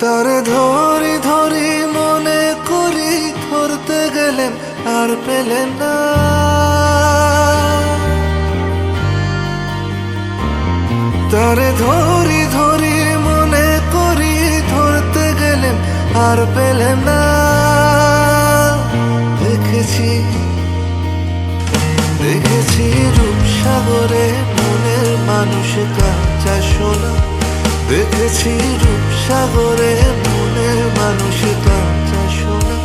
তারে ধরি ধরি মনে করি, ধরতে গেলেন আর পেলেন না। তারে ধরি ধরি মনে করি, ধরতে গেলেন আর পেলেন না। দেখেছি দেখেছি রূপসাগরে মনের মানুষ কাঁচা সোনা। দেখেছি রূপসাগরে মনের মানুষ কাঁচা সোনা।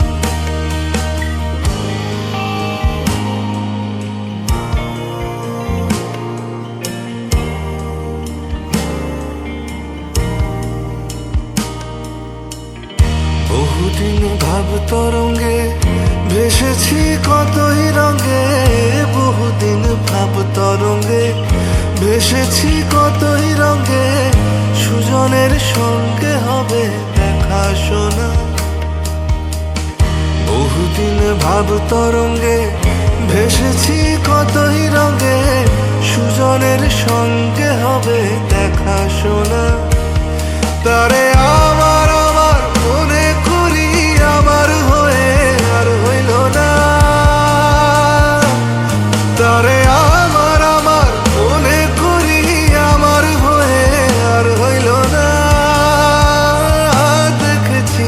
বহুদিন ভাব তরঙ্গে ভেসেছি কতই রঙে। বহুদিন ভাব তরঙ্গে ভেসেছি কতই রঙে। সুজনের সঙ্গে হবে দেখা শোনা। বহুদিন ভাব তরঙ্গে ভেসেছি কতই রঙে। সুজনের সঙ্গে হবে দেখা শোনা। তারে আমার আমার মনে করি, আমার হয়ে আর হইল না। তারে আমার আমার মনে করি, আমার হয়ে আর হইল না। দেখেছি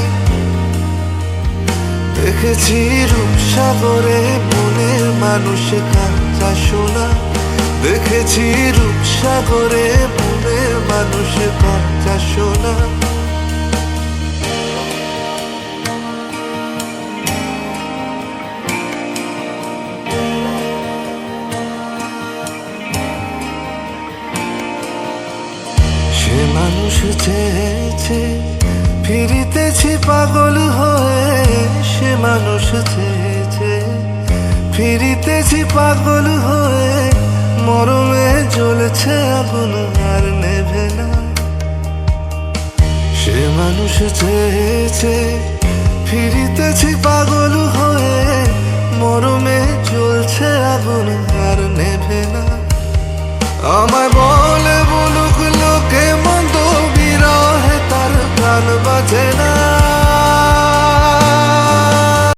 দেখেছি রূপসাগরে মনের মানুষ কাঁচা সোনা। দেখেছি রূপসাগরে মনের মানুষ কাঁচা সোনা। সে মানুষ চেয়েছে ফিরিতেছি পাগল হয়ে। সে মানুষ চেয়েছে ফিরিতেছি পাগল হয়ে। মরমে জ্বলছে আগুন আর নেভে না। সে মানুষ চেয়েছে ফিরিতেছি পাগল হয়ে। মরমে জ্বলছে আগুন আর নেভে না। আমায়